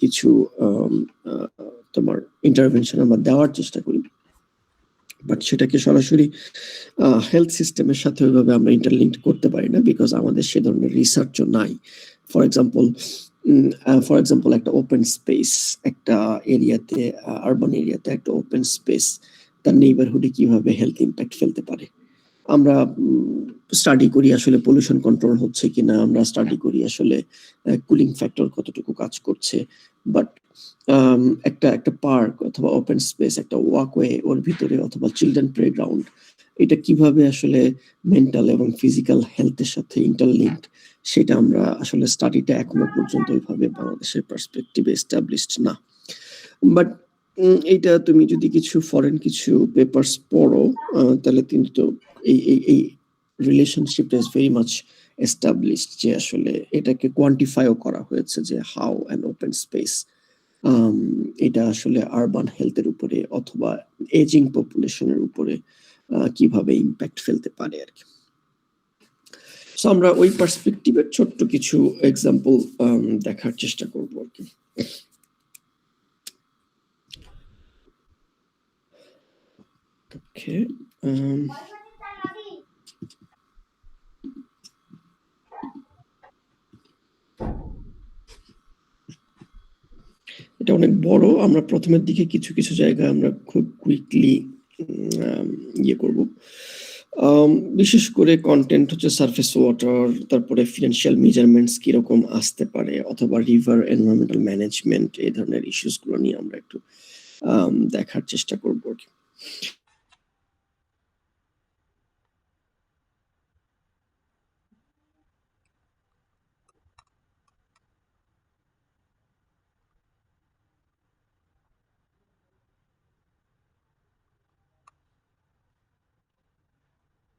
কিছু তোমার ইন্টারভেনশন আমরা দেওয়ার চেষ্টা করি, বাট সেটাকে সরাসরি হেলথ সিস্টেমের সাথে ওইভাবে আমরা ইন্টারলিঙ্ক করতে পারি না, বিকজ আমাদের সে ধরনের রিসার্চও নাই। ফর এক্সাম্পল একটা ওপেন স্পেস, একটা এরিয়াতে, আরবান এরিয়াতে একটা ওপেন স্পেস তার নেইবারহুডে কিভাবে হেলথ ইম্প্যাক্ট ফেলতে পারে। আমরা স্টাডি করি আসলে পলিউশন কন্ট্রোল হচ্ছে কিনা, আমরা স্টাডি করি আসলে কুলিং ফ্যাক্টর কতটুকু কাজ করছে, বাট একটা পার্ক অথবা ওপেন স্পেস, একটা ওয়াকওয়ে ওর ভিতরে, অথবা চিলড্রেন প্লেগ্রাউন্ড, এটা কিভাবে আসলে মেন্টাল এবং ফিজিক্যাল হেলথের সাথে ইন্টারলিঙ্কড, সেটা আমরা আসলে স্টাডিটা এখনো পর্যন্ত ওইভাবে বাংলাদেশের পার্সপেক্টিভে এস্টাবলিশড না। বাট এইটা তুমি যদি কিছু ফরেন কিছু পেপারস পড়ো, তাহলে কিন্তু এই রিলেশনশিপটা ইজ ভেরি মাচ এস্টাবলিশড, যে আসলে এটাকে কোয়ান্টিফাইও করা হয়েছে যে হাউ অ্যান ওপেন স্পেস এটা আসলে আরবান হেলথের উপরে অথবা এজিং পপুলেশনের উপরে কিভাবে ইম্প্যাক্ট ফেলতে পারে আর কি। সো আমরা ওই পার্সপেক্টিভের ছোট্ট কিছু এক্সাম্পল দেখার চেষ্টা করব আর কি। Okay. এটা অনেক বড়, আমরা প্রথমের দিকে কিছু কিছু জায়গায় আমরা খুব কুইকলি ইয়ে করব। বিশেষ করে কন্টেন্ট হচ্ছে সারফেস ওয়াটার, তারপরে ফিনান্সিয়াল মেজারমেন্টস কিরকম আসতে পারে, অথবা রিভার এনভায়রনমেন্টাল ম্যানেজমেন্ট, এই ধরনের ইস্যুসগুলো নিয়ে আমরা একটু দেখার চেষ্টা করবো আর কি।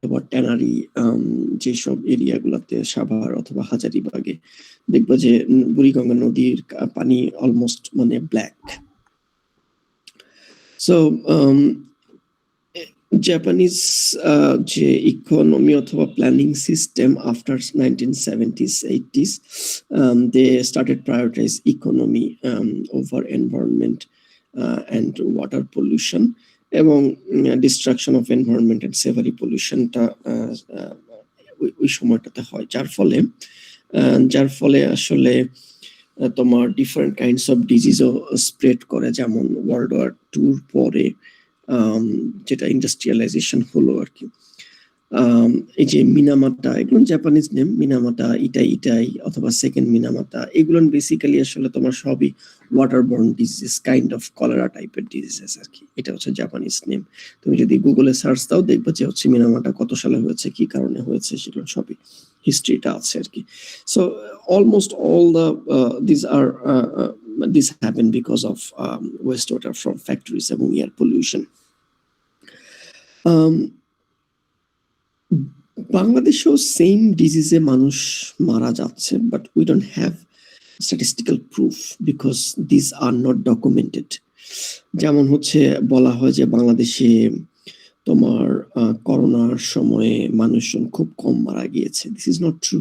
অথবা ট্যানারি যেসব এরিয়াগুলোতে, সাভার অথবা হাজারীবাগে দেখবো যে বুড়িগঙ্গা নদীর পানি অলমোস্ট মানে ব্ল্যাক। সো জাপানিজ যে ইকোনমি অথবা planning system after 1970s 80s, they started prioritize economy over environment and water pollution, এবং ডিস্ট্রাকশন অফ এনভায়রনমেন্ট এন্ড সেভারি পলিউশনটা ওই সময়টাতে হয়, যার ফলে আসলে তোমার ডিফারেন্ট কাইন্ডস অফ ডিজিজও স্প্রেড করে, যেমন ওয়ার্ল্ড ওয়ার 2 পরে যেটা ইন্ডাস্ট্রিয়ালাইজেশন হলো আর কি। এই যে মিনামাটা, এগুলো জাপানিজ নেম, মিনামাটা, ইটাই অথবা সেকেন্ড মিনামাটা, এগুলো বেসিক্যালি আসলে তোমার সবই waterborne disease, kind of cholera টাইপের ডিজিজেস আর কি। এটা হচ্ছে জাপানিজ নেম। তুমি যদি গুগলে সার্চ দাও দেখবে যে হচ্ছে মিনামাটা কত সালে হয়েছে, কি কারণে হয়েছে, সেগুলো সবই হিস্ট্রিটা আছে আর কি। So almost all the this happened because of wastewater from factories এবং air pollution. বাংলাদেশেও সেম ডিজিজে মানুষ মারা যাচ্ছে, but we don't have statistical proof because this are not documented. যেমন হচ্ছে বলা হয় যে বাংলাদেশে তোমার করোনার সময়ে মানুষজন খুব কম মারা গিয়েছে। This is not true,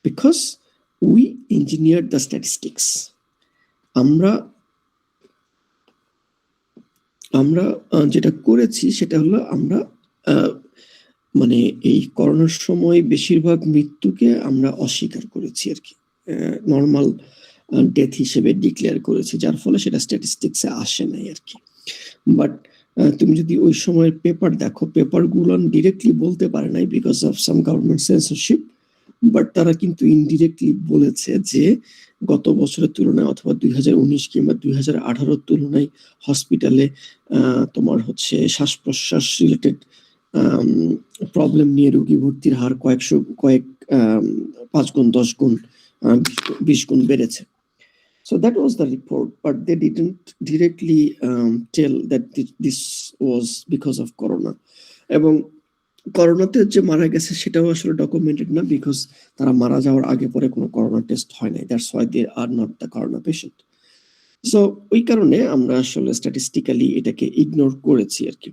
because we engineer the statistics. আমরা যেটা করেছি সেটা হলো আমরা মানে এই করোনার সময় বেশিরভাগ মৃত্যুকে আমরা অস্বীকার করেছি আর কি, নর্মাল ডেথ হিসেবে ডিক্লেয়ার করেছি, যার ফলে সেটা স্ট্যাটিস্টিক্সে আসে নাই আর কি। বাট তুমি যদি ওই সময়ের পেপার দেখো, পেপারগুলো ডিরেক্টলি বলতে পারে নাই because of some government censorship, but তারা কিন্তু ইনডিরেক্টলি বলেছে যে গত বছরের তুলনায় অথবা 2019 কিংবা 2018 তুলনায় হসপিটালে তোমার হচ্ছে শ্বাস প্রশ্বাস রিলেটেড প্রবলেম নিয়ে রোগী ভর্তির হার কয়েক 5 গুণ 10 গুণ 20 গুণ বেড়েছে। So that was the report, but they didn't directly tell that this was because of corona. এবং করোনাতে যে মারা গেছে সেটাও আসলে ডকুমেন্টেড না, বিকজ তারা মারা যাওয়ার আগে পরে কোনো করোনা টেস্ট হয় নাই, that's why they are not the corona patient. So ওই কারণে আমরা আসলে স্ট্যাটিস্টিক্যালি এটাকে ইগনোর করেছি আর কি।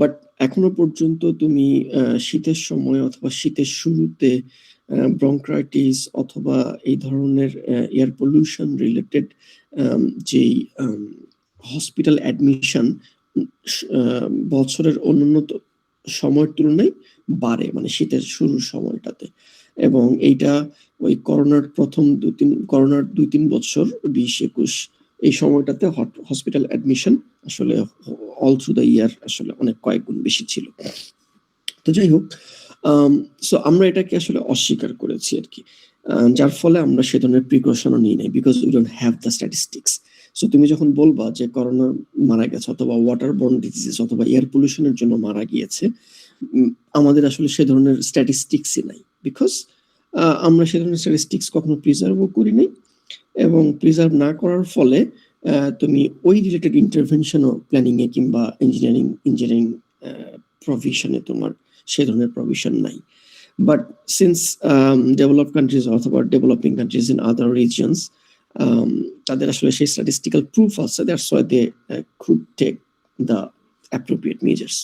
বাট এখনো পর্যন্ত তুমি শীতের সময় অথবা শীতের শুরুতে ব্রঙ্কাইটিস অথবা এই ধরনের এয়ার পলিউশন রিলেটেড যেই হসপিটাল অ্যাডমিশন বছরের অন্যান্য সময়ের তুলনায় বাড়ে, মানে শীতের শুরুর সময়টাতে। এবং এইটা ওই করোনার করোনার ২-৩ বছর ২০-২১ এই সময়টাতে হসপিটাল অ্যাডমিশন আসলে অল থ্রু দ্য ইয়ার আসলে অনেক কয়েক গুণ বেশি ছিল। তো যাই হোক, সো আমরা এটাকে আসলে অস্বীকার করেছি আরকি। যার ফলে আমরা সে ধরনের প্রিকশনও নিই নাই, because we don't have the statistics. So তুমি যখন বলবা যে করোনা মারা গেছে অথবা ওয়াটার বর্ন ডিজিজেস অথবা এয়ার পলিউশনের জন্য মারা গিয়েছে, আমাদের আসলে সে ধরনের স্ট্যাটিস্টিক্সই নাই, বিকজ আমরা সে ধরনের স্ট্যাটিস্টিক্স কখনো প্রিজার্ভও করি নাই। এবং প্রিজার্ভ না করার ফলে তুমি ওই রিলেটেড ইন্টারভেনশনও প্ল্যানিং এ কিংবা ইঞ্জিনিয়ারিং প্রভিশনে তোমার সে ধরনের প্রভিশন নাই। But since developed countries অথবা developing countries in other regions, তাদের আসলে সেই statistical proof আছে, that's why they could take the appropriate measures.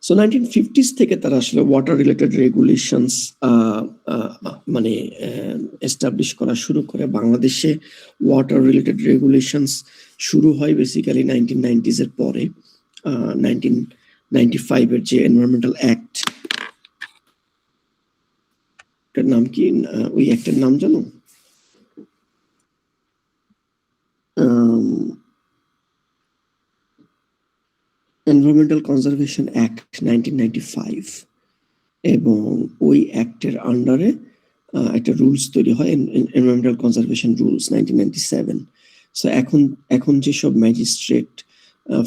So 1950s থেকে তারা আসলে ওয়াটার রিলেটেড রেগুলেশনস মানে এস্টাবলিশ করা শুরু করে। বাংলাদেশে ওয়াটার রিলেটেড রেগুলেশনস শুরু হয় বেসিক্যালি 1990s এর পরে। 1995 এর যে এনভায়রনমেন্টাল অ্যাক্ট, এটার নাম কি, ওই অ্যাক্টের নাম জানো? এনভায়রনমেন্টাল কনজারভেশন অ্যাক্ট 1995, এবং ওই অ্যাক্টের আন্ডারে একটা রুলস তৈরি হয়, এনভায়রনমেন্টাল কনজারভেশন রুলস 1997। সো এখন যেসব ম্যাজিস্ট্রেট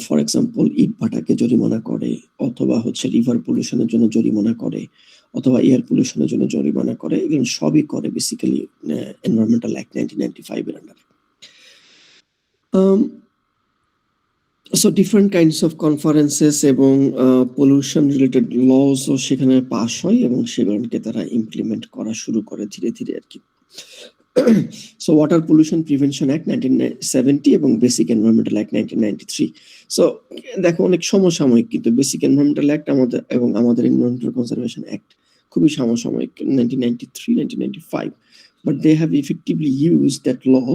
ফর এক্সাম্পল ইটভাটাকে জরিমানা করে, অথবা হচ্ছে রিভার পলিউশনের জন্য জরিমানা করে, অথবা এয়ার পলিউশনের জন্য জরিমানা করে, এগুলো সবই করে বেসিক্যালি এনভায়রনমেন্টাল অ্যাক্ট 1995 এর আন্ডারে। So different kinds of conferences এবং pollution related laws ও সেখানে পাস হয় এবং সেগুলোকে তারা ইমপ্লিমেন্ট করা শুরু করে ধীরে ধীরে আর কি। So Water Pollution Prevention Act 1970 এবং Basic Environmental Act 1993. So দেখো অনেক সমসাময়িক, কিন্তু Basic Environmental Act আমাদের Environmental Conservation Act খুবই সমসাময়িক, 1993, 1995. But they have effectively used that law,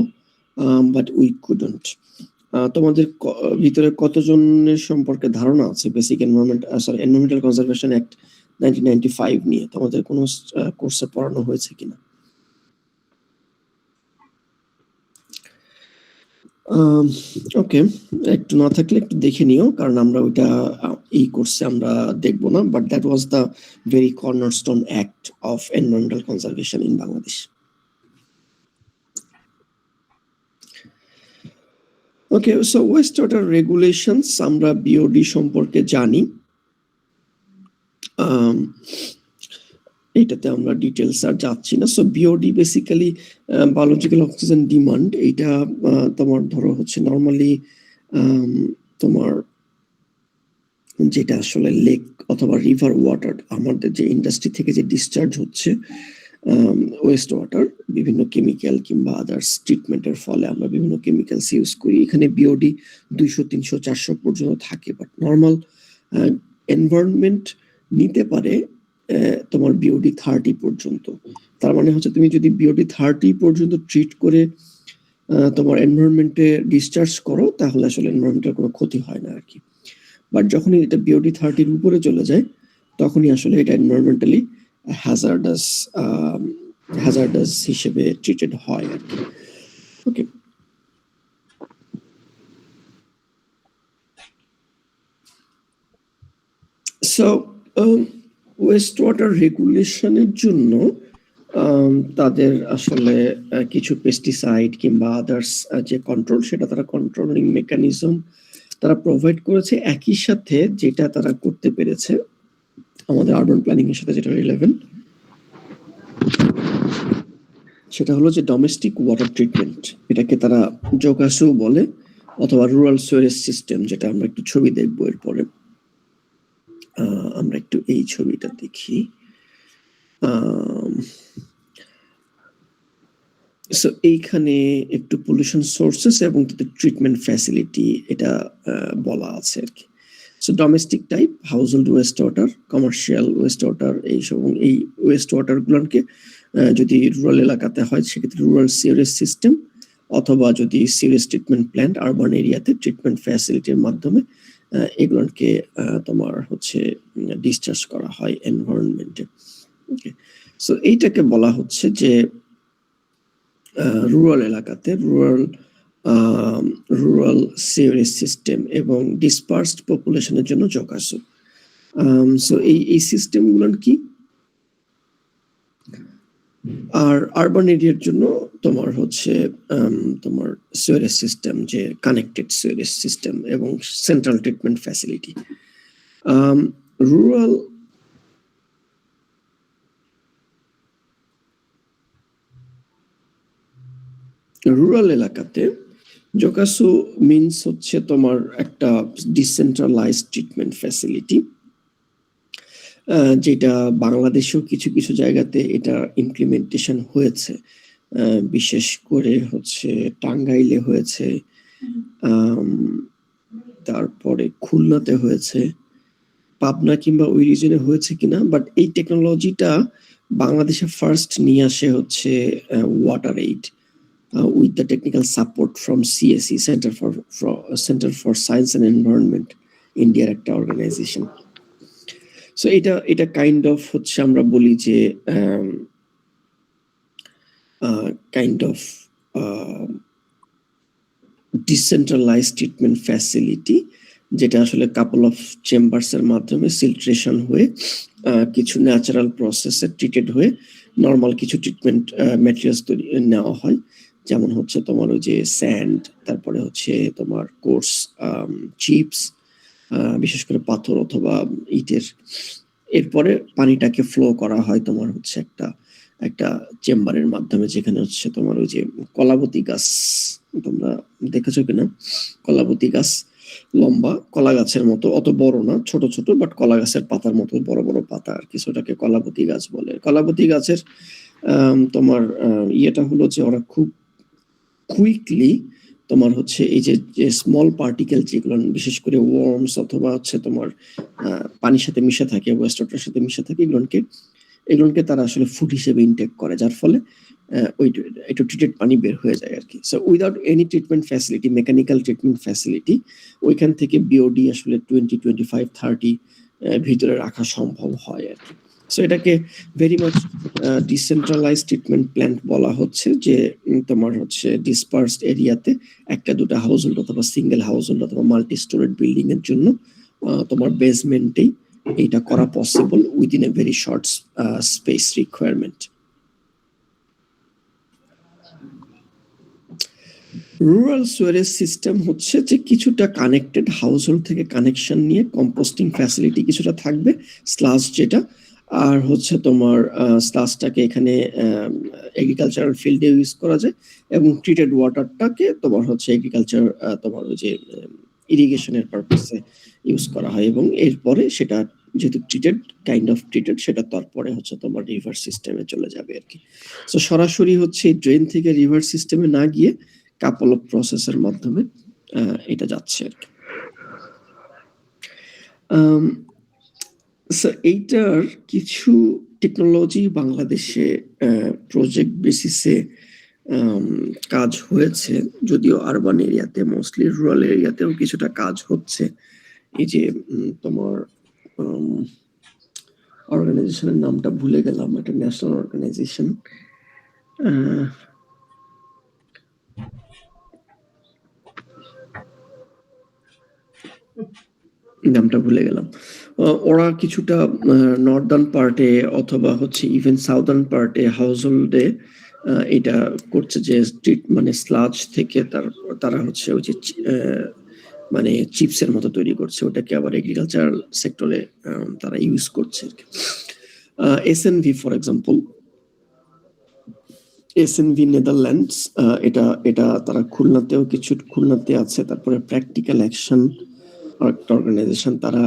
but we couldn't. তোমাদের ভিতরে কতজনের সম্পর্কে ধারণা আছে বেসিক এনভায়রনমেন্টাল কনজারভেশন অ্যাক্ট 1995 নিয়ে? তোমাদের কোনো কোর্সে পড়ানো হয়েছে কিনা? ওকে, একটু না থাকলে একটু দেখে নিও, কারণ আমরা ওইটা এই কোর্সে আমরা দেখবো না, but that was the very cornerstone act of environmental conservation in Bangladesh. Okay, so West water regulations, আমরা বিওডি সম্পর্কে জানি, এটাতে আমরা ডিটেলস আর যাচ্ছি না। So BOD basically biological oxygen demand, এইটা তোমার ধরো হচ্ছে নর্মালি তোমার যেটা আসলে লেক অথবা রিভার ওয়াটার, আমাদের যে ইন্ডাস্ট্রি থেকে যে ডিসচার্জ হচ্ছে ওয়েস্ট ওয়াটার, বিভিন্ন কেমিক্যাল কিংবা আদার্স ট্রিটমেন্টের ফলে আমরা বিভিন্ন কেমিক্যালস ইউজ করি। এখানে বিওডি 200, 300, 400 পর্যন্ত থাকে, বাট নর্মাল এনভায়রনমেন্ট নিতে পারে তোমার বিওডি 30 পর্যন্ত। তার মানে হচ্ছে তুমি যদি বিওডি 30 পর্যন্ত ট্রিট করে তোমার এনভায়রনমেন্টে ডিসচার্জ করো, তাহলে আসলে এনভায়রনমেন্টের কোনো ক্ষতি হয় না আর কি। বাট যখনই এটা বিওডি 30 এর উপরে চলে যায়, তখনই আসলে এটা এনভায়রনমেন্টালি হ্যাজার্ডাস হিসেবে ট্রিটেড হয় আর কি। ওকে, সো ওয়েস্ট ওয়াটার রেগুলেশনের জন্য তাদের আসলে কিছু পেস্টিসাইড কিংবা আদার্স যে কন্ট্রোল, সেটা তারা কন্ট্রোলিং মেকানিজম তারা প্রোভাইড করেছে। একই সাথে যেটা তারা করতে পেরেছে আমাদের আরবান প্ল্যানিং এর সাথে যেটা রিলেভেন্ট, সেটা হলো যে ডোমেস্টিক ওয়াটার ট্রিটমেন্ট, এটাকে তারা জোগাসু বলে, অথবা রুরাল সুয়ারেজ সিস্টেম, যেটা আমরা একটু ছবি দেখবো এরপরে। আমরা একটু এই ছবিটা দেখি। সো এইখানে একটু পলিউশন সোর্সেস এবং তাদের ট্রিটমেন্ট ফ্যাসিলিটি এটা বলা আছে আর কি। So domestic type household West water, commercial West water, এইসব এই ওয়েস্ট ওয়াটারগুলোকে যদি রুরাল এলাকাতে হয় সেক্ষেত্রে রুরাল সিওরেজ সিস্টেম, অথবা যদি সিওরেজ ট্রিটমেন্ট প্ল্যান্ট আরবান এরিয়াতে ট্রিটমেন্ট ফ্যাসিলিটির মাধ্যমে এগুলোকে তোমার হচ্ছে ডিসচার্জ করা হয় এনভায়রনমেন্টে। ওকে, সো এইটাকে বলা হচ্ছে যে রুরাল এলাকাতে রুরাল সিওরেজ সিস্টেম এবং ডিসপার্সড পপুলেশনের জন্য জোকাসো। সো এই সিস্টেমগুলো কি? আর আরবান এরিয়ার জন্য তোমার হচ্ছে তোমার সিওরেজ সিস্টেম, যে কানেক্টেড সিওরেজ সিস্টেম এবং সেন্ট্রাল ট্রিটমেন্ট ফ্যাসিলিটি। রুরাল এলাকাতে জোকাসো মিনস হচ্ছে তোমার একটা ডিসেন্ট্রালাইজড ট্রিটমেন্ট ফ্যাসিলিটি, যেটা বাংলাদেশেও কিছু কিছু জায়গাতে এটা ইমপ্লিমেন্টেশন হয়েছে, বিশেষ করে হচ্ছে টাঙ্গাইলে হয়েছে, তারপরে খুলনাতে হয়েছে, পাবনা কিংবা ওই রিজনে হয়েছে কিনা, বাট এই টেকনোলজিটা বাংলাদেশে ফার্স্ট নিয়ে আসে হচ্ছে water aid with the technical support from CSE, Center for Science and Environment, ইন্ডিয়ার একটা অর্গানাইজেশন। সো এটা কাইন্ড অফ হচ্ছে আমরা বলি যে kind of decentralised treatment facility, যেটা আসলে কাপল অফ চেম্বার্সের মাধ্যমে সিলট্রেশন হয়ে কিছু ন্যাচারাল প্রসেসে ট্রিটেড হয়ে নর্মাল কিছু ট্রিটমেন্ট ম্যাটেরিয়ালস তৈরি নেওয়া হয়, যেমন হচ্ছে তোমার ওই যে স্যান্ড, তারপরে হচ্ছে তোমার কোর্স চিপস, বিশেষ করে পাথর অথবা ইটের। এরপরে পানিটাকে ফ্লো করা হয় তোমার হচ্ছে একটা চেম্বারের মাধ্যমে, যেখানে হচ্ছে তোমার ওই যে কলাবতী গাছ, তোমরা দেখেছো কিনা? কলাবতী গাছ লম্বা কলা গাছের মতো, অত বড় না, ছোট ছোট, বাট কলা গাছের পাতার মতো বড় বড় পাতা আর কি, সেটাকে কলাবতী গাছ বলে। কলাবতী গাছের তোমার ইয়েটা হলো যে ওরা খুব কুইকলি তোমার হচ্ছে এই যে স্মল পার্টিকেল যেগুলো বিশেষ করে ওয়ার্মস অথবা হচ্ছে তোমার পানির সাথে মিশে থাকে, ওয়েস্ট ওয়াটারের সাথে মিশে থাকে, এগুলোকে তারা আসলে ফুড হিসেবে ইনটেক করে, যার ফলে ওই একটু ট্রিটেড পানি বের হয়ে যায় আর কি। So without any treatment facility, mechanical treatment facility, ওইখান থেকে বিওডি আসলে 20-25-30 ভিতরে রাখা সম্ভব হয় আর কি। সো এটাকে very much decentralised treatment plant বলা হচ্ছে, যে তোমার হচ্ছে ডিসপার্সড এরিয়াতে একটা দুটা হাউসহোল্ড অথবা সিঙ্গেল হাউসহোল্ড অথবা মাল্টি স্টোরেড বিল্ডিং এর জন্য তোমার বেসমেন্টেই এটা করা possible within a very short space requirement. Rural Suarez system হচ্ছে যে কিছুটা কানেক্টেড, হাউসহোল্ড থেকে কানেকশন নিয়ে কম্পোস্টিং ফ্যাসিলিটি কিছুটা থাকবে, স্লাস যেটা, আর হচ্ছে তোমার স্লাসটাকে এখানে এগ্রিকালচারাল ফিল্ডে ইউজ করা যায়, এবং ট্রিটেড ওয়াটারটাকে তোমার হচ্ছে এগ্রিকালচার তোমার ওই যে ইরিগেশনের পারপাসে ইউজ করা হয়, এবং এরপরে সেটা যেহেতু ট্রিটেড সেটা তারপরে হচ্ছে তোমার রিভার সিস্টেমে চলে যাবে আর কি। সো সরাসরি হচ্ছে ড্রেন থেকে রিভার সিস্টেমে না গিয়ে কাপল অফ প্রসেসের মাধ্যমে এটা যাচ্ছে আর কি। এইটার কিছু টেকনোলজি বাংলাদেশে প্রজেক্ট বেসিসে কাজ হয়েছে, যদিও আরবান এরিয়াতে, মোস্টলি রুরাল এরিয়াতেও কিছুটা কাজ হচ্ছে। এই যে তোমার অর্গানাইজেশনের নামটা ভুলে গেলাম, একটা ন্যাশনাল অর্গানাইজেশন, নামটা ভুলে গেলাম। ওরা কিছুটা নর্দার্ন পার্টে অথবা হচ্ছে ইভেন সাউদার্ন পার্টে হাউসহোল্ডে এটা করছে, যে স্ট্রিট মানে স্লাজ থেকে তারা হচ্ছে ওই যে মানে চিপসের মতো তৈরি করছে, ওটাকে আবার এগ্রিকালচারাল সেক্টরে তারা ইউজ করছে। SNV for example, SNV Netherlands, এটা তারা খুলনাতে আছে। তারপরে প্র্যাকটিক্যাল অ্যাকশন একটা অর্গানাইজেশন, তারা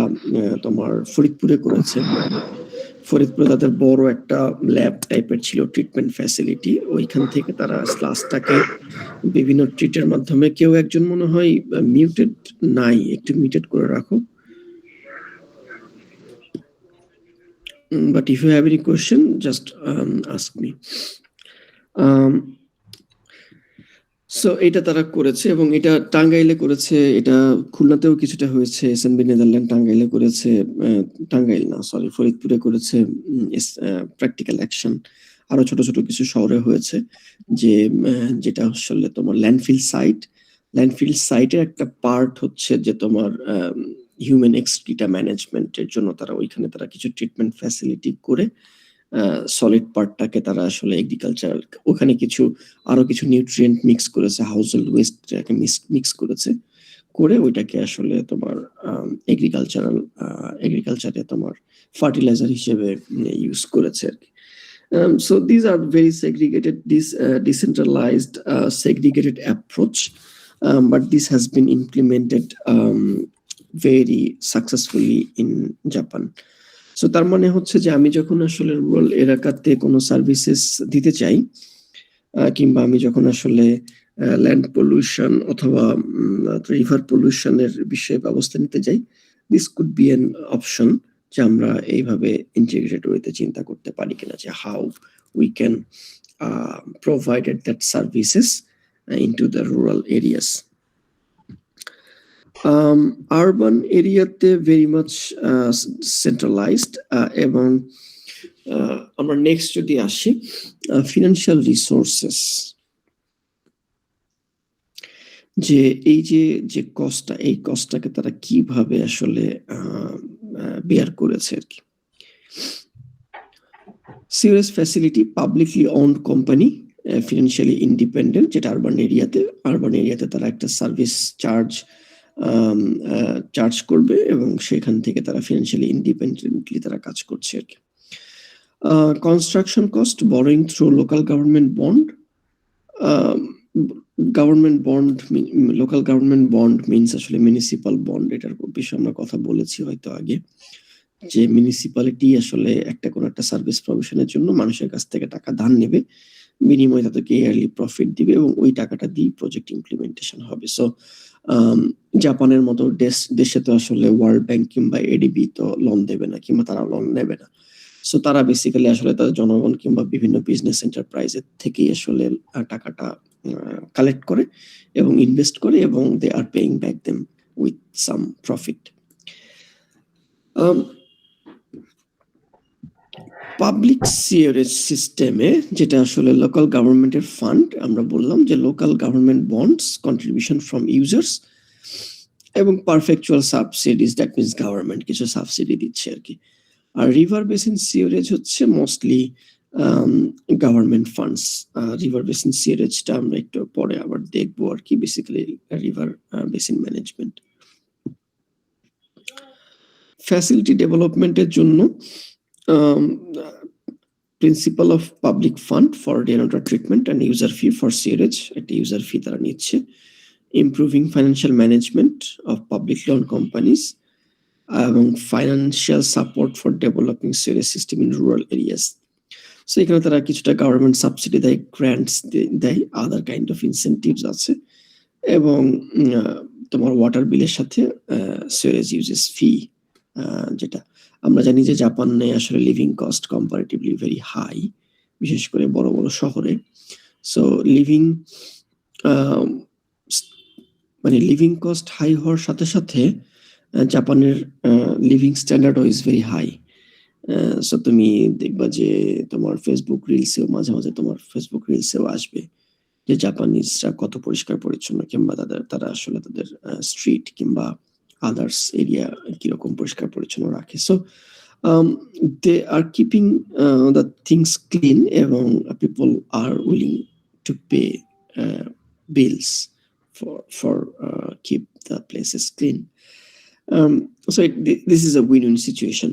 তোমার ফরিদপুরে করেছে। ফরিদপুরে তাদের বড় একটা ল্যাব টাইপের ছিল, ট্রিটমেন্ট ফ্যাসিলিটি। ওইখান থেকে তারা স্লাসটাকে বিভিন্ন ট্রিটের মাধ্যমে, কেউ একজন মনে হয় মিউটেড নাই, একটু মিউটেড করে রাখো। But if you have any question, just ask me. So এটা তারা করেছে এবং এটা টাঙ্গাইলে করেছে, এটা খুলনাতেও কিছুটা হয়েছে, এসএনবি নেদারল্যান্ড টাঙ্গাইলে করেছে, টাঙ্গাইল না সরি ফরিদপুরে করেছে প্র্যাকটিক্যাল অ্যাকশন। আরো ছোট ছোট কিছু শহরে হয়েছে, যে যেটা আসলে তোমার ল্যান্ডফিল সাইটের একটা পার্ট হচ্ছে যে তোমার হিউম্যান এক্সক্রিটা ম্যানেজমেন্টের জন্য তারা ওইখানে তারা কিছু ট্রিটমেন্ট ফ্যাসিলিটি করে সলিড পার্টটাকে তারা আসলে এগ্রিকালচারাল, ওখানে কিছু আরো কিছু নিউট্রিয়েন্ট মিক্স করেছে, হাউসহোল্ড ওয়েস্টটাকে মিক্স করেছে, করে ওইটাকে আসলে তোমার এগ্রিকালচারে তোমার ফার্টিলাইজার হিসেবে ইউজ করেছে আর কি। So these are very segregated, decentralized, segregated approach, but this has been implemented very successfully in Japan. So তার মানে হচ্ছে যে আমি যখন আসলে রুরাল এলাকাতে কোনো সার্ভিসেস দিতে চাই, কিংবা আমি যখন আসলে ল্যান্ড পলিউশন অথবা রিভার পলিউশনের বিষয়ে ব্যবস্থা নিতে যাই, this could be an option, যে আমরা এইভাবে ইন্টিগ্রেটেড ওয়েতে চিন্তা করতে পারি কিনা, যে how we can provided that services into the rural areas. Urban এরিয়াতে ভেরি মাচ সেন্ট্রালাইজড, এবং আমরা নেক্সট যদি আসি ফিনান্সিয়াল রিসোর্সেস, যে এই যে কস্টটা, এই কস্টটাকে তারা কিভাবে আসলে বেয়ার করেছে আর কি। COS facility publicly owned company, financially independent, যেটা আরবান এরিয়াতে তারা একটা সার্ভিস চার্জ করবে এবং সেখান থেকে তারা ফিনান্সিয়ালি ইন্ডিপেন্ডেন্টলি তারা কাজ করছে আর কি। Construction cost, borrowing through local government bond. Local government bond means আসলে মিউনিসিপাল বন্ড, এটার বিষয়ে আমরা কথা বলেছি হয়তো আগে, যে মিউনিসিপ্যালিটি আসলে কোনো একটা সার্ভিস প্রভিশনের জন্য মানুষের কাছ থেকে টাকা ধার নেবে, বিনিময়ে তাদেরকে ইয়ারলি প্রফিট দিবে এবং ওই টাকাটা দিয়ে প্রজেক্ট ইমপ্লিমেন্টেশন হবে। সো জাপানের মতো দেশে তো আসলে ওয়ার্ল্ড ব্যাংক কিংবা এডিবি তো লোন দেবে না, কিংবা তারা লোন নেবে না। সো তারা বেসিক্যালি আসলে তাদের জনগণ কিংবা বিভিন্ন বিজনেস এন্টারপ্রাইজের থেকেই আসলে টাকাটা কালেক্ট করে এবং ইনভেস্ট করে, এবং they are paying back them with some profit. Public sewerage সিস্টেমে, যেটা আসলে লোকাল গভর্নমেন্টের ফান্ড, আমরা বললাম যে local government bonds, contribution from users, এবং perpetual subsidies, that means government কিছু সাবসিডি দিচ্ছে আর কি। আর রিভার বেসিন সিওরেজ হচ্ছে mostly government funds. River basin সিওরেজটা আমরা একটু পরে আবার দেখবো আর কি, basically river basin management. Facility ডেভেলপমেন্টের জন্য principal of public fund for ডেনোটা treatment and user fee for sewerage, একটা ইউজার ফি তারা নিচ্ছে। Improving financial management of public loan companies, এবং financial support for developing sewerage system in rural areas. So এখানে তারা কিছুটা government subsidy দেয়, grants দেয়, আদার kind of incentives আছে, এবং তোমার ওয়াটার বিলের সাথে সিওরেজ ইউজেস ফি, যেটা আমরা জানি যে জাপানে আসলে living cost comparatively very high, বিশেষ করে বড় বড় শহরে। সো লিভিং কস্ট হাই হওয়ার সাথে সাথে জাপানের লিভিং স্ট্যান্ডার্ডও ইজ ভেরি হাই। সো তুমি দেখবা যে তোমার ফেসবুক রিলসেও মাঝে মাঝে আসবে যে জাপানিজরা কত পরিষ্কার পরিচ্ছন্ন, কিংবা তারা আসলে তাদের স্ট্রিট কিংবা আদার্স এরিয়া কিরকম পরিষ্কার পরিচ্ছন্ন রাখে। So they are keeping the things clean, এবং people are willing to pay bills for keep the places clean. So this is a win-win situation.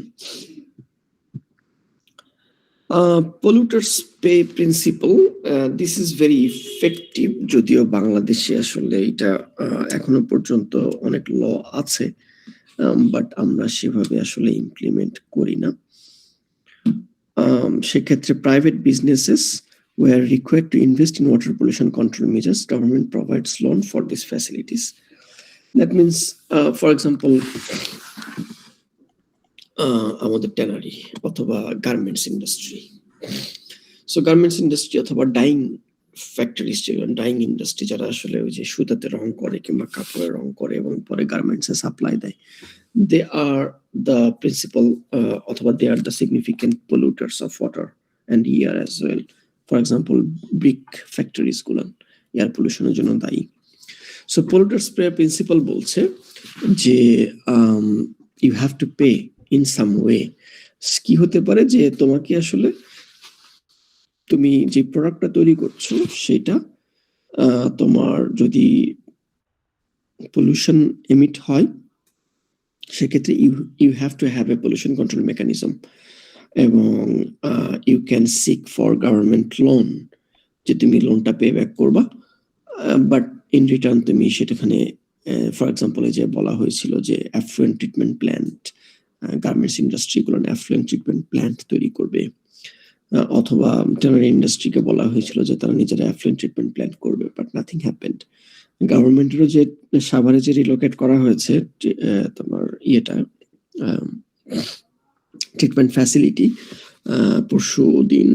Polluters pay principle, this is very effective, যদিও বাংলাদেশে আসলে এটা এখনো পর্যন্ত অনেক ল আছে, but আমরা সেভাবে আসলে ইমপ্লিমেন্ট করি না। সেক্ষেত্রে private businesses were required to invest in water pollution control measures. Government provides loan for these facilities. That means, for example, আমাদের ট্যানারি অথবা garments industry. So garments industry অথবা ডাইং ফ্যাক্টরিজ, যেগুলো ডাইং ইন্ডাস্ট্রি, যারা আসলে ওই যে সুতাতে রং করে কিংবা কাপড়ে রং করে এবং পরে গার্মেন্টসে সাপ্লাই দেয়, they are the principal অথবা they are the significant polluters of water and air as well. For example, brick factories গুলো এয়ার পলিউশনের জন্য দায়ী। সো polluters principle বলছে যে you have to pay in some way. কি হতে পারে যে তোমাকে আসলে তুমি যে প্রোডাক্টটা তৈরি করছো সেটা তোমার যদি পলিউশন এমিট হয়, সেক্ষেত্রে you have to have a pollution control mechanism, এবং you can seek for government loan, যে তুমি লোনটা পে ব্যাক করবা, বাট ইন রিটার্ন তুমি সেটাখানে ফর এক্সাম্পল এই যে বলা হয়েছিল যে অ্যাফ্লুয়েন্ট ট্রিটমেন্ট প্ল্যান্ট, গার্মেন্টস ইন্ডাস্ট্রিগুলো অ্যাফ্লুয়েন্ট ট্রিটমেন্ট প্ল্যান্ট তৈরি করবে, অথবা ট্যানারি ইন্ডাস্ট্রিকে বলা হয়েছিল যে তারা নিজেরা অ্যাফ্লুয়েন্ট ট্রিটমেন্ট প্ল্যান্ট করবে, বাট নাথিং হ্যাপেন্ড। গভর্নমেন্টেরও যে সাভারে যে রিলোকেট করা হয়েছে তোমার ইয়েটা ট্রিটমেন্ট ফ্যাসিলিটি, পরশু দিন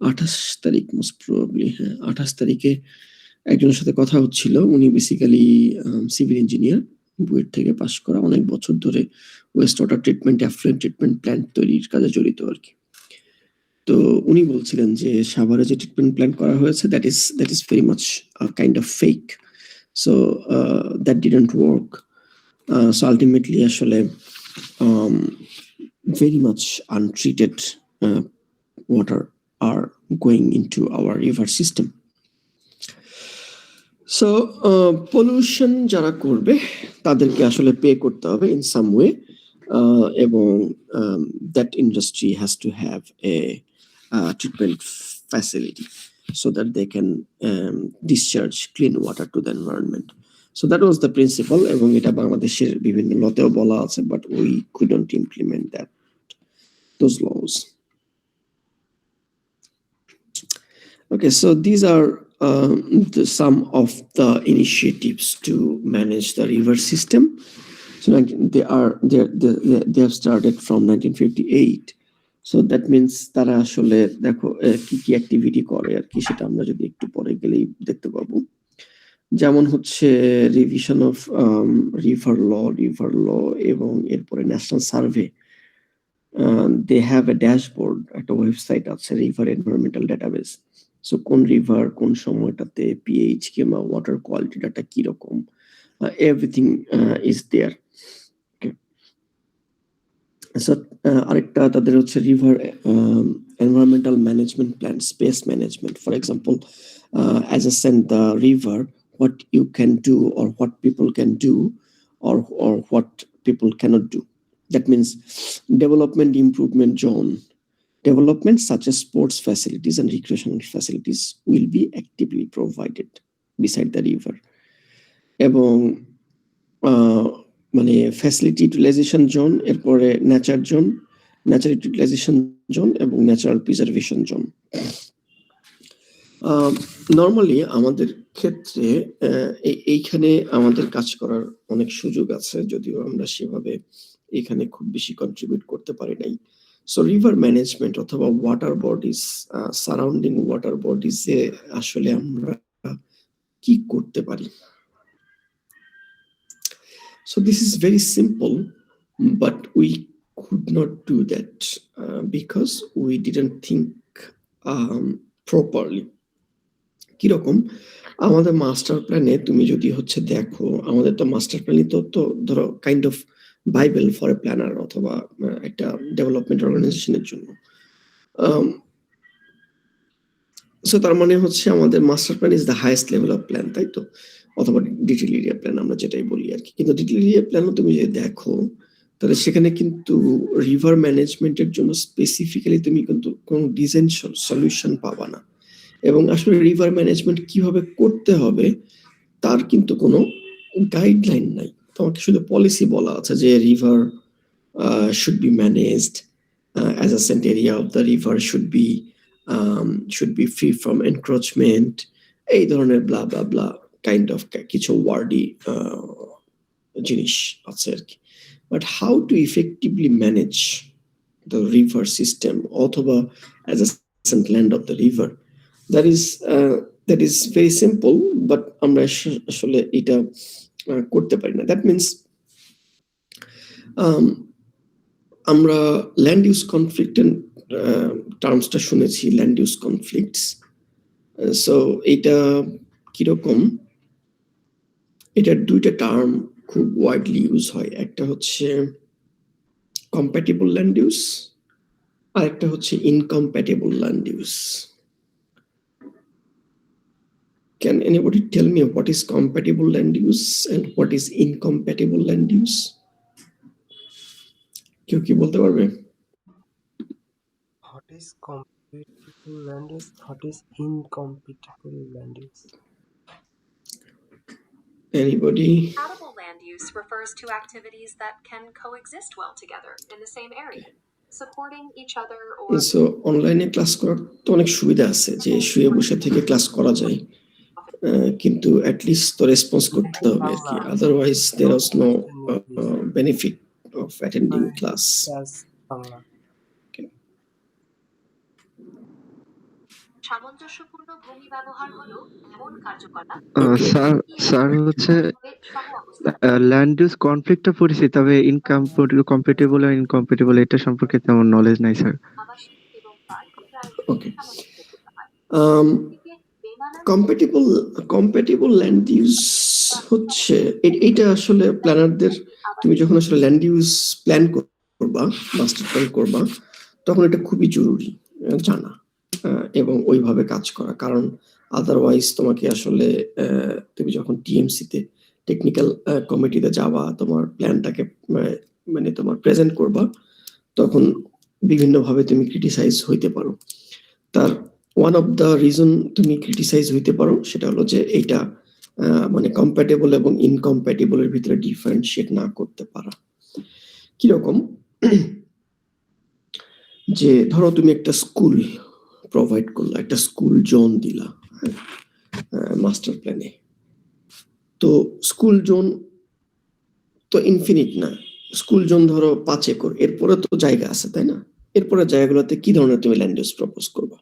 28 তারিখ মোস্ট প্রবাবলি, 28 তারিখে একজনের সাথে কথা হচ্ছিল। উনি বেসিক্যালি সিভিল ইঞ্জিনিয়ার, বুয়েট থেকে পাশ করা, অনেক বছর ধরে West water treatment, effluent treatment plant তৈরির কাজে জড়িত আর কি। তো উনি বলছিলেন যে সাভারে যে ট্রিটমেন্ট প্ল্যান করা হয়েছে that is very much kind of fake, so that didn't work. So ultimately আসলে very much untreated water are going into our river system. So pollution যারা করবে তাদেরকে আসলে পে করতে হবে in some way, এবং that industry has to have a treatment facility so that they can discharge clean water to the environment. So that was the principle, এবং এটা বাংলাদেশের বিভিন্ন লতেও বলা আছে, but we couldn't implement those laws. Okay, so these are some of the initiatives to manage the river system. So they have started from 1958. So that means তারা আসলে দেখো কি কি অ্যাক্টিভিটি করে আর কি, সেটা আমরা যদি একটু পরে গেলেই দেখতে পাবো। যেমন হচ্ছে রিভিশন অফ রিভার ল এবং এরপরে national survey. They have a dashboard, একটা ওয়েবসাইট আছে রিভার এনভায়রনমেন্টাল ডেটাবেস। সো কোন রিভার কোন সময়টাতে পিএইচ কিংবা ওয়াটার কোয়ালিটি ডাটা কিরকম, এভরিথিং ইজ দেয়ার। সো আরেকটা তাদের হচ্ছে river environmental management plan, space management. For example, adjacent the river, what you can do or what people can do, or what people cannot do. That means development improvement zone. Development such as sports facilities and recreational facilities will be actively provided beside the river. এবং মানে facility utilisation zone, এরপরে nature zone, nature utilisation zone এবং natural preservation zone. Normally আমাদের ক্ষেত্রে এইখানে আমাদের কাজ করার অনেক সুযোগ আছে, যদিও আমরা সেভাবে এখানে খুব বেশি কন্ট্রিবিউট করতে পারি নাই। সো রিভার ম্যানেজমেন্ট অথবা ওয়াটার বডিজ, সারাউন্ডিং ওয়াটার বডিজে আসলে আমরা কি করতে পারি? So this is very simple, but we could not do that because we didn't think properly. কিরকম? আমাদের মাস্টার প্ল্যানে তুমি যদি হচ্ছে দেখো, আমাদের তো মাস্টার প্ল্যানই তো ধরো kind of bible for a planner অথবা একটা ডেভেলপমেন্ট অর্গানাইজেশনের জন্য। সো তার মানে হচ্ছে আমাদের master plan is the highest level of plan, তাই তো? অথবা ডিটেইল এরিয়া প্ল্যান আমরা যেটাই বলি আর কি। কিন্তু ডিটেইল এরিয়া প্ল্যানও তুমি যদি দেখো তাহলে সেখানে কিন্তু রিভার ম্যানেজমেন্টের জন্য স্পেসিফিক্যালি তুমি কিন্তু কোনো ডিজাইন সলিউশন পাবা না, এবং আসলে রিভার ম্যানেজমেন্ট কিভাবে করতে হবে তার কিন্তু কোনো গাইডলাইন নাই। তোমাকে শুধু পলিসি বলা আছে যে river should be managed adjacent area of the river should be free from encroachment, এই ধরনের blah blah blah kind of কিছু wordy জিনিস আছে আর কি। But how to effectively manage the river system অথবা adjacent land of the river, that is very simple, but আমরা আসলে এটা করতে পারি না। That means আমরা land use conflict and টার্মসটা শুনেছি, land use conflicts. So এটা কিরকম, এটার দুইটা টার্ম খুব ওয়াইডলি ইউজ হয়। একটা হচ্ছে compatible land use আর একটা হচ্ছে incompatible land use. Can anybody tell me what is compatible land use and what is incompatible land use? কেউ কি বলতে পারবে? What is compatible land use? What is incompatible land use? Anybody? Compatible land use refers to activities that can coexist well together in the same area, supporting each other or... So অনলাইনে class করার তো অনেক সুবিধা আছে, যে শুয়ে বসে থেকে ক্লাস করা যায়, কিন্তু at least তো রেসপন্স করতে হবে আর কি, otherwise there is no benefit of attending class. সামঞ্জস্যপূর্ণ ভূমি ব্যবহার হলো এমন কার্যকলাপ স্যার হচ্ছে ল্যান্ড ইউজ কনফ্লিক্টটা পড়েছি, তবে ইনকম্প্যাটিবল আর ইনকম্প্যাটিবল এটা সম্পর্কে তেমন নলেজ নাই স্যার। ওকে, compatible land use হচ্ছে এটা আসলে প্ল্যানারদের, তুমি যখন আসলে ল্যান্ড ইউজ প্ল্যান করবা, মাস্টার প্ল্যান করবা, তখন এটা খুবই জরুরি জানা এবং ওইভাবে কাজ করা। কারণ আদারওয়াইজ তোমাকে আসলে তুমি যখন টিএমসিতে টেকনিক্যাল কমিটিতে যাবা, তোমার প্ল্যানটাকে মানে তোমার প্রেজেন্ট করবা, তখন বিভিন্নভাবে তুমি ক্রিটিসাইজ হইতে পারো। তার ওয়ান অফ দ্য রিজন তুমি ক্রিটিসাইজ হইতে পারো সেটা হলো যে এইটা মানে কম্প্যাটেবল এবং ইনকম্প্যাটেবলের ভিতরে ডিফারেন্সিয়েট না করতে পারা। কিরকম, যে ধরো তুমি একটা স্কুল প্রোভাইড করলা, একটা স্কুল জোন দিলা মাস্টার প্ল্যানে, তো স্কুল জোন তো ইনফিনিট না, স্কুল জোন ধরো 5 একর, এরপরে তো জায়গা আছে তাই না, এরপরে জায়গাগুলোতে কি ধরনের তুমি ল্যান্ড ইউজ প্রপোজ করবা?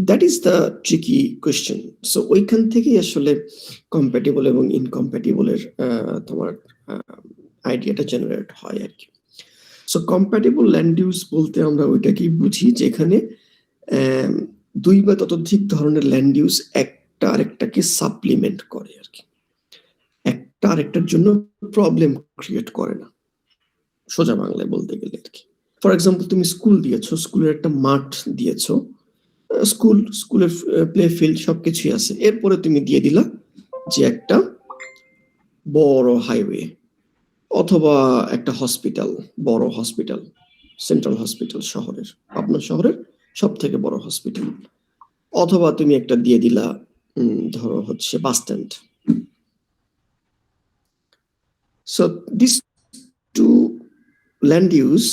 That is the tricky question. So ওইখান থেকেই আসলে কম্প্যাটিবল এবং ইনকম্প্যাটিবলের তোমার আইডিয়াটা জেনারেট হয় আর কি। সো কম্প্যাটিবল ল্যান্ড ইউজ বলতে আমরা ওইটাকেই বুঝি যেখানে 2 বা ততোধিক ধরনের ল্যান্ড ইউজ একটা আরেকটাকে সাপ্লিমেন্ট করে আর কি, একটা আরেকটার জন্য প্রবলেম ক্রিয়েট করে না, সোজা বাংলায় বলতে গেলে আর কি। ফর এক্সাম্পল, তুমি স্কুল দিয়েছো, স্কুলের একটা মাঠ দিয়েছো, স্কুলের প্লে ফিল্ড সবকিছুই আছে, এরপরে তুমি দিয়ে দিলা যে একটা বড় হাইওয়ে অথবা একটা হসপিটাল, বড় হসপিটাল, সেন্ট্রাল হসপিটাল শহরের, পাবনা শহরের সব থেকে বড় হসপিটাল, অথবা তুমি একটা দিয়ে দিলা ধরো হচ্ছে bus stand. So this two land use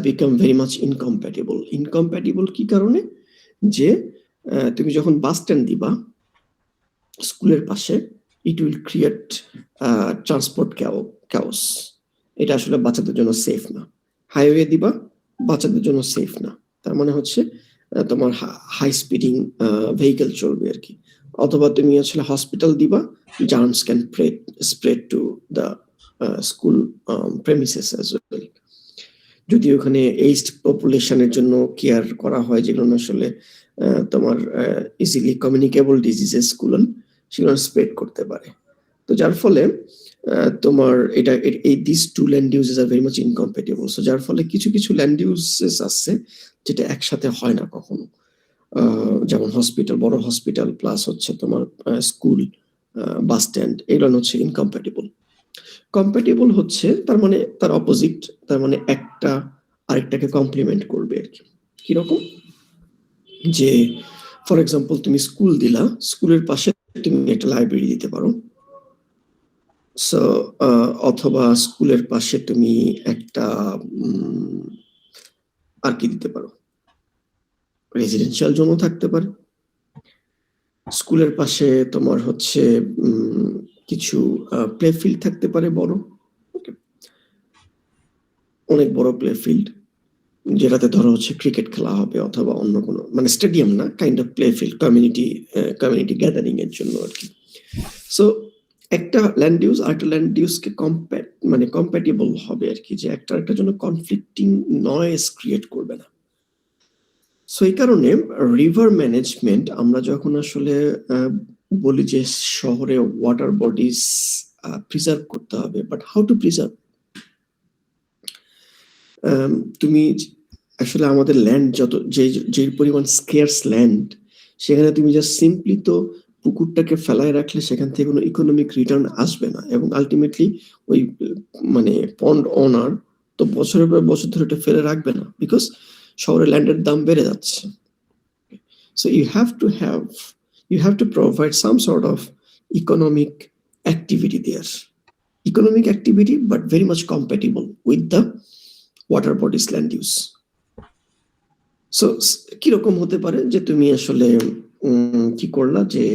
become very much incompatible. Incompatible কি কারণে? যে তুমি যখন বাস স্ট্যান্ড দিবা স্কুলের পাশে, it will create transport chaos. এটা আসলে বাচ্চাদের জন্য সেফ না। হাইওয়ে দিবা, বাচ্চাদের জন্য সেফ না। তার মানে হচ্ছে তোমার হাই স্পিডিং ভেহিকল চলবে আর কি। অথবা তুমি আসলে হসপিটাল দিবা, germs can spread to the school premises as well. যদি ওখানে এইজড পপুলেশনের জন্য কেয়ার করা হয়, যেগুলো আসলে তোমার ইজিলি কমিউনিকেবল ডিজিজেস গুলো সেগুলো স্প্রেড করতে পারে। তো যার ফলে তোমার এটা এই these two land uses are very much incompatible. So যার ফলে কিছু কিছু ল্যান্ড ইউজেস আছে যেটা একসাথে হয় না কখনো, যেমন হসপিটাল, বড় হসপিটাল প্লাস হচ্ছে তোমার স্কুল, বাস স্ট্যান্ড, এগুলো হচ্ছে ইনকম্প্যাটিবল। কম্প্যাটিবল হচ্ছে তার মানে তার অপোজিট, তার মানে একটা আরেকটাকে কমপ্লিমেন্ট করবে আর কি। কিরকম, যে ফর এক্সাম্পল তুমি স্কুল দিলা, স্কুলের পাশে তুমি একটা লাইব্রেরি দিতে পারো, সো অথবা স্কুলের পাশে তুমি একটা আর কি দিতে পারো, রেসিডেন্সিয়াল জোনও থাকতে পারে। স্কুলের পাশে তোমার হচ্ছে কিছু প্লে ফিল্ড থাকতে পারে বড়, অনেক বড় প্লে ফিল্ড, যেটাতে ধরো হচ্ছে ক্রিকেট খেলা হবে অথবা অন্য কোনো, মানে স্টেডিয়াম না, kind of play field, community gathering এর জন্য আর কি। সো একটা ল্যান্ড ইউজ আরেকটা ল্যান্ড ইউজকে কম্প্যাটিবল হবে আর কি, যে একটার জন্য কনফ্লিক্টিং নয়েজ ক্রিয়েট করবে না। সো এই কারণে রিভার ম্যানেজমেন্ট আমরা যখন আসলে বলি যে শহরে ওয়াটার বডিজ প্রিজার্ভ করতে হবে, বাট হাউ টু প্রিজার্ভ? তুমি আসলে আমাদের ল্যান্ড যে পরিমাণ স্কেয়ার্স ল্যান্ড, সেখানে তুমি জাস্ট সিম্পলি তো পুকুরটাকে ফেলায় রাখলে সেখান থেকে কোনো ইকোনমিক রিটার্ন আসবে না, এবং আলটিমেটলি ওই মানে পন্ড ওনার তো বছরের পর বছর ধরে এটা ফেলে রাখবে না, বিকজ শহরে ল্যান্ডের দাম বেড়ে যাচ্ছে। So you have to provide some sort of economic activity there. Economic activity, but very much compatible with the water bodies land use. So কিরকম হতে পারে যে তুমি আসলে কি করলা, যে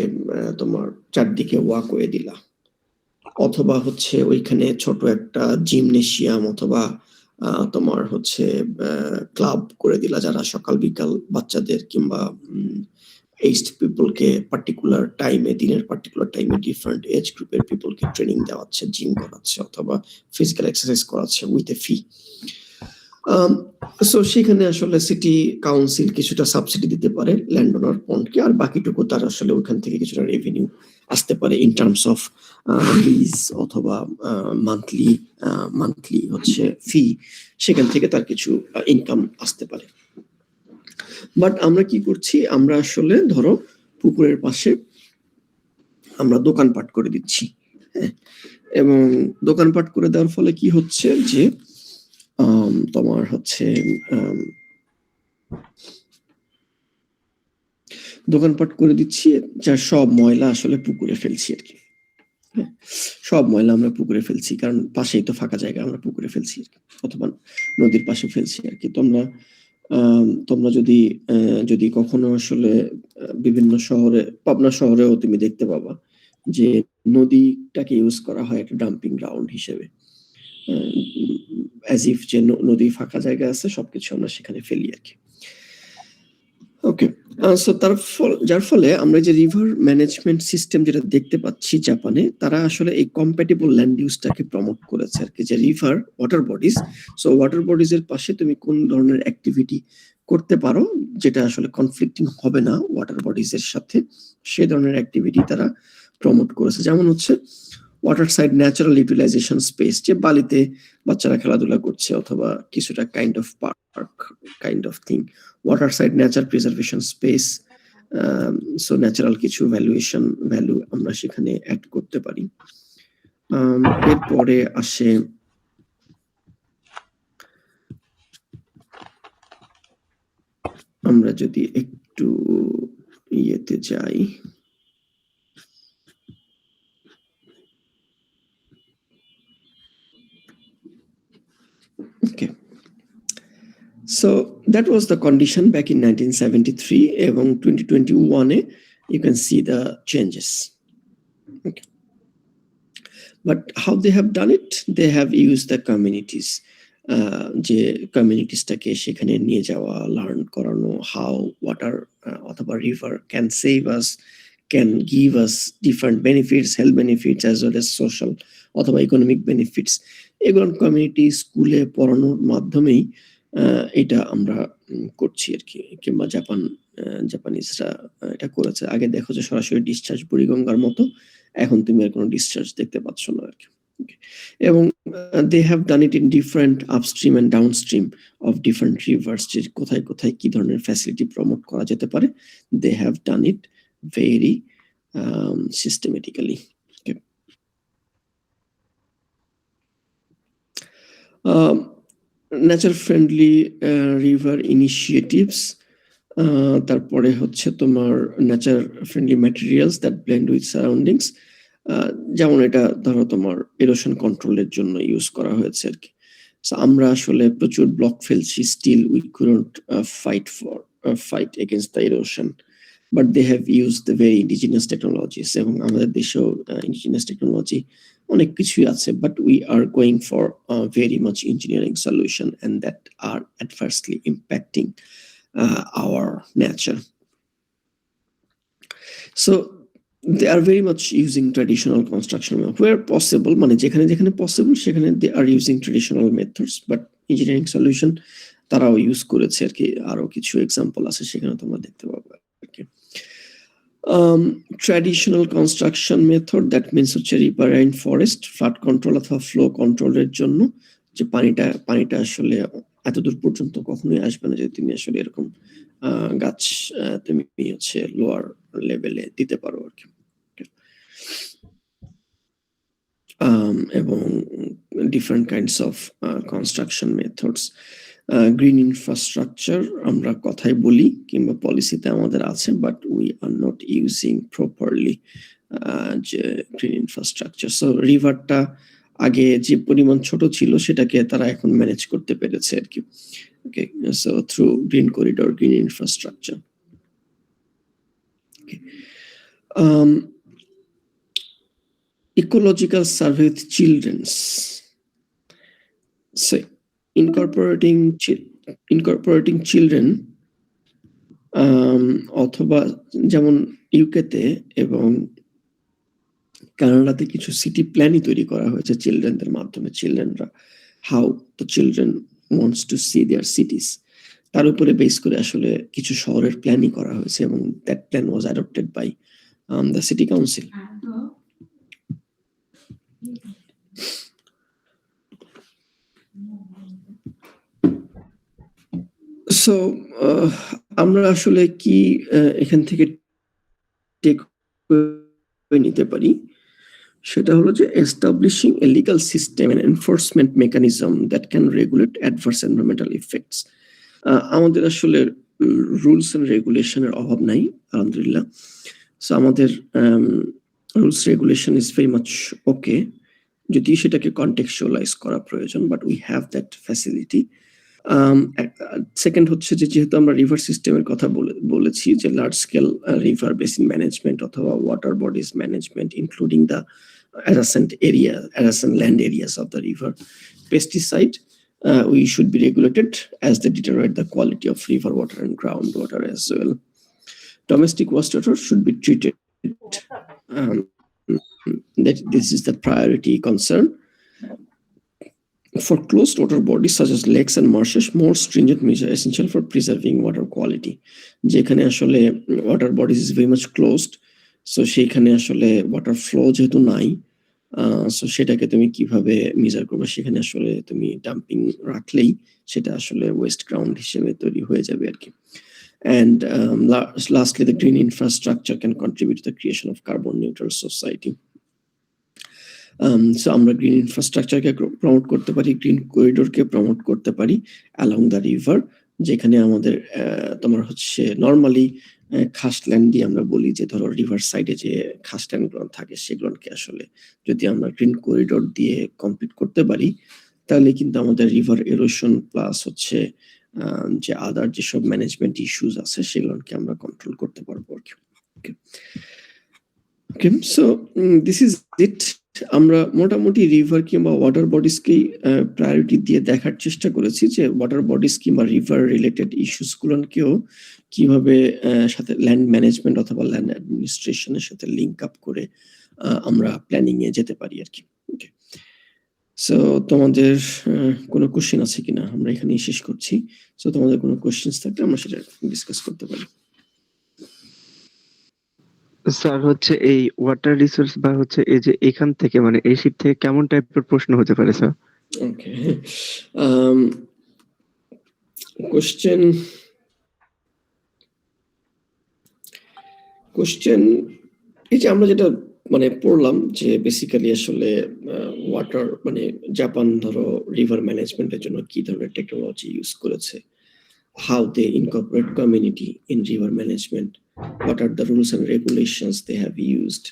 তোমার চারদিকে ওয়াকওয়ে দিলা, অথবা হচ্ছে ওইখানে ছোট একটা জিমনেশিয়াম অথবা তোমার হচ্ছে ক্লাব করে দিলা, যারা সকাল বিকাল বাচ্চাদের কিংবা এজড পিপলকে পার্টিকুলার টাইমে, দিনের পার্টিকুলার টাইমে ডিফারেন্ট এজ গ্রুপের পিপলকে ট্রেনিং দেওয়াচ্ছে, জিম করাচ্ছে অথবা ফিজিক্যাল এক্সারসাইজ করাচ্ছে উইথ এ ফি। সো সেখানে আসলে সিটি কাউন্সিল কিছুটা সাবসিডি দিতে পারে ল্যান্ড ওনার পন্ডকে, আর বাকিটুকু তার আসলে ওখান থেকে কিছুটা রেভিনিউ আসতে পারে ইন টার্মস অফ লিজ অথবা মান্থলি হচ্ছে ফি, সেখান থেকে তার কিছু ইনকাম আসতে পারে। বাট আমরা কি করছি, আমরা আসলে ধরো পুকুরের পাশে আমরা দোকানপাট করে দিচ্ছি, হ্যাঁ, এবং দোকানপাট করে দেওয়ার ফলে কি হচ্ছে যে তোমার হচ্ছে দোকানপাট করে দিচ্ছি, যার সব ময়লা আসলে পুকুরে ফেলছি আর কি, সব ময়লা আমরা পুকুরে ফেলছি, কারণ পাশেই তো ফাঁকা জায়গা, আমরা পুকুরে ফেলছি অথবা নদীর পাশে ফেলছি আর কি। তোমরা যদি কখনো আসলে বিভিন্ন শহরে, পাবনা শহরেও তুমি দেখতে পাবা যে নদীটাকে ইউজ করা হয় একটা ডাম্পিং গ্রাউন্ড হিসেবে, অ্যাজ ইফ যে নদী ফাঁকা জায়গা আছে, সবকিছু আমরা সেখানে ফেলি আর কি। ওকে, সো যার ফলে আমরা যে রিভার ম্যানেজমেন্ট সিস্টেম যেটা দেখতে পাচ্ছি জাপানে, তারা আসলে এই কম্প্যাটিবল ল্যান্ড ইউজটাকে প্রমোট করেছে আর কি, যে river water bodies, so water bodies এর পাশে তুমি কোন ধরনের অ্যাক্টিভিটি করতে পারো যেটা আসলে কনফ্লিক্টিং হবে না ওয়াটার বডিজ এর সাথে, সেই ধরনের অ্যাক্টিভিটি তারা প্রমোট করেছে। যেমন হচ্ছে water side natural utilisation space, যে বালিতে বাচ্চারা খেলাধুলা করছে অথবা কিছুটা kind of park kind of thing, water side nature preservation space, so natural কিছু ভ্যালু আমরা সেখানে অ্যাড করতে পারি। এরপরে আসে আমরা যদি একটু ইয়েতে যাই, okay, so that was the condition back in 1973 এবং 2021 you can see the changes. Okay, but how they have done it, they have used the communities, যে কমিউনিটিসটাকে সেখানে নিয়ে যাওয়া, লার্ন করানো হাউ ওয়াটার অথবা river can save us, can give us different benefits, health benefits as well as social অথবা economic benefits. এগুলো community স্কুলে পড়ানোর মাধ্যমেই এটা আমরা করছি আর কি, কিংবা জাপানিজরা এটা করেছে। আগে দেখো যে সরাসরি ডিসচার্জ বুড়িগঙ্গার মতো, এখন তুমি আর কোনো ডিসচার্জ দেখতে পাচ্ছ না আর কি। এবং they have done it in different upstream and downstream of different rivers, যে কোথায় কোথায় কি ধরনের ফ্যাসিলিটি প্রমোট করা যেতে পারে, they have done it very systematically. Okay. Nature friendly river initiatives, তারপরে হচ্ছে তোমার nature friendly materials that blend with surroundings, যেমন এটা ধরো তোমার erosion control এর জন্য ইউজ করা হয়েছে আরকি। সো আমরা আসলে প্রচুর ব্লক ফেলছি, still we couldn't fight against the erosion. But they have used the very indigenous technologies এবং আমাদের দেশেও indigenous technology অনেক কিছুই আছে, but we are going for very much engineering solution and that are adversely impacting our nature. So they are very much using traditional construction where possible, মানে যেখানে possible সেখানে they are using traditional methods, but engineering solution তারাও use করেছে আর কি। আরো কিছু example আছে, সেখানে তোমরা দেখতে পাবে আর কি। Traditional construction method, that means হচ্ছে riparian forest, flood control অথবা flow control এর জন্য যে পানিটা আসলে এতদূর পর্যন্ত কখনোই আসবে না যদি তুমি আসলে এরকম গাছ তুমি হচ্ছে লোয়ার লেভেলে দিতে পারো আর কি। এবং different kinds of construction methods. Green infrastructure আমরা কথাই বলি কিংবা পলিসিতে আমাদের আছে, but we are not using properly যে green infrastructure. So রিভারটা আগে যে পরিমাণ ছোট ছিল সেটাকে তারা এখন ম্যানেজ করতে পেরেছে আর কি। Okay, so through green corridor, green infrastructure. Okay. Ecological survey with children's. So incorporating children অথবা যেমন ইউকেতে এবং কানাডাতে কিছু সিটি প্ল্যানই তৈরি করা হয়েছে চিলড্রেনদের মাধ্যমে। চিলড্রেনরা how the children wants to see their cities, তার উপরে বেস করে আসলে কিছু শহরের প্ল্যানই করা হয়েছে এবং that plan was adopted by the city council. So আমরা আসলে কি এখান থেকে টেক নিতে পারি সেটা হলো যে establishing a legal system and enforcement mechanism that can regulate adverse environmental effects. আমাদের আসলে রুলস এন্ড রেগুলেশনের অভাব নাই আলহামদুলিল্লাহ। সো আমাদের rules regulation is very much okay, যদি সেটাকে কন্টেক্সচুয়ালাইজ করা প্রয়োজন, but we have that facility. Second হচ্ছে যে যেহেতু আমরা রিভার সিস্টেমের কথা বলেছি যে large scale river basin management অথবা water bodies management including the adjacent land areas of the river. Pesticide, we should be regulated as they deteriorate the quality of river water and groundwater as well. Domestic wastewater should be treated. That this is the priority concern. For closed water bodies such as lakes and marshes, more stringent measures are essential for preserving water quality. যেখানে আসলে water bodies is very much closed, so সেখানে আসলে water flow যেহেতু নাই, so সেটাকে তুমি কিভাবে measure করবে, সেখানে আসলে তুমি ডাম্পিং রাখলেই সেটা আসলে ওয়েস্ট গ্রাউন্ড হিসেবে তৈরি হয়ে যাবে আর কি। And lastly, the green infrastructure can contribute to the creation of carbon neutral society. So আমরা গ্রিন ইনফ্রাস্ট্রাকচারকে প্রমোট করতে পারি, গ্রিন করিডোরকে প্রমোট করতে পারি অ্যালং দ্য রিভার, যেখানে আমাদের তোমার হচ্ছে নর্মালি খাসল্যান্ড দিয়ে আমরা বলি যে ধরো রিভার সাইডে যে খাসল্যান্ডগুলো থাকে সেগুলোকে আসলে যদি আমরা গ্রিন করিডোর দিয়ে কমপ্লিট করতে পারি তাহলে কিন্তু আমাদের রিভার এরোশন প্লাস হচ্ছে যে আদার যেসব ম্যানেজমেন্ট ইস্যুস আছে সেগুলোকে আমরা কন্ট্রোল করতে পারবো আর কি। Okay, so this is it. আমরা মোটামুটি রিভার কিংবা ওয়াটার বডিজকেই প্রায়োরিটি দিয়ে দেখার চেষ্টা করেছি যে ওয়াটার বডিজ কিংবা রিভার রিলেটেড ইস্যুস গুলোকেও কিভাবে সাথে ল্যান্ড ম্যানেজমেন্ট অথবা ল্যান্ড অ্যাডমিনিস্ট্রেশনের সাথে লিঙ্ক আপ করে আমরা প্ল্যানিং এ যেতে পারি আর কি। ওকে, সো তোমাদের কোনো কোশ্চেন আছে কিনা, আমরা এখানেই শেষ করছি। সো তোমাদের কোনো কোশ্চেনস থাকলে আমরা সেটা ডিসকাস করতে পারি। স্যার হচ্ছে এই ওয়াটার রিসোর্স বা হচ্ছে এই যে এখান থেকে মানে এই শীট থেকে কেমন টাইপের প্রশ্ন হতে পারে স্যার? ওকে, কোশ্চেন এই যে আমরা যেটা মানে পড়লাম যে বেসিক্যালি আসলে ওয়াটার মানে জাপান ধরো রিভার ম্যানেজমেন্টের জন্য কি ধরনের টেকনোলজি ইউজ করেছে, how they incorporate community in river management, what are the rules and regulations they have used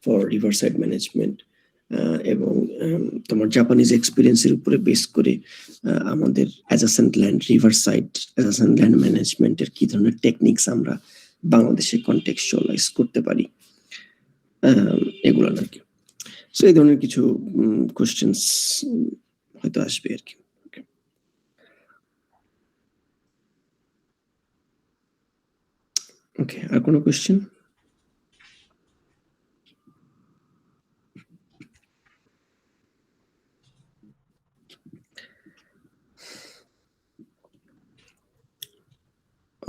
for riverside management এবং তোমার জাপানিজ এক্সপিরিয়েন্সের উপরে বেস করে আমাদের adjacent land riverside adjacent land ম্যানেজমেন্টের কি ধরনের টেকনিক্স আমরা বাংলাদেশে কনটেক্সচুয়ালাইজ করতে পারি, এগুলো আর কি। সো এই ধরনের কিছু কোশ্চেন্স হয়তো আসবে আর কি। ওকে, আর কোনো কোশ্চেন?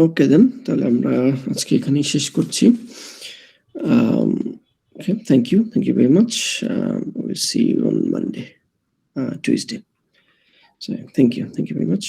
ওকে দেন, তাহলে আমরা আজকে এখানেই শেষ করছি। Okay, thank you very much. We'll see you on Monday, Tuesday. So thank you very much.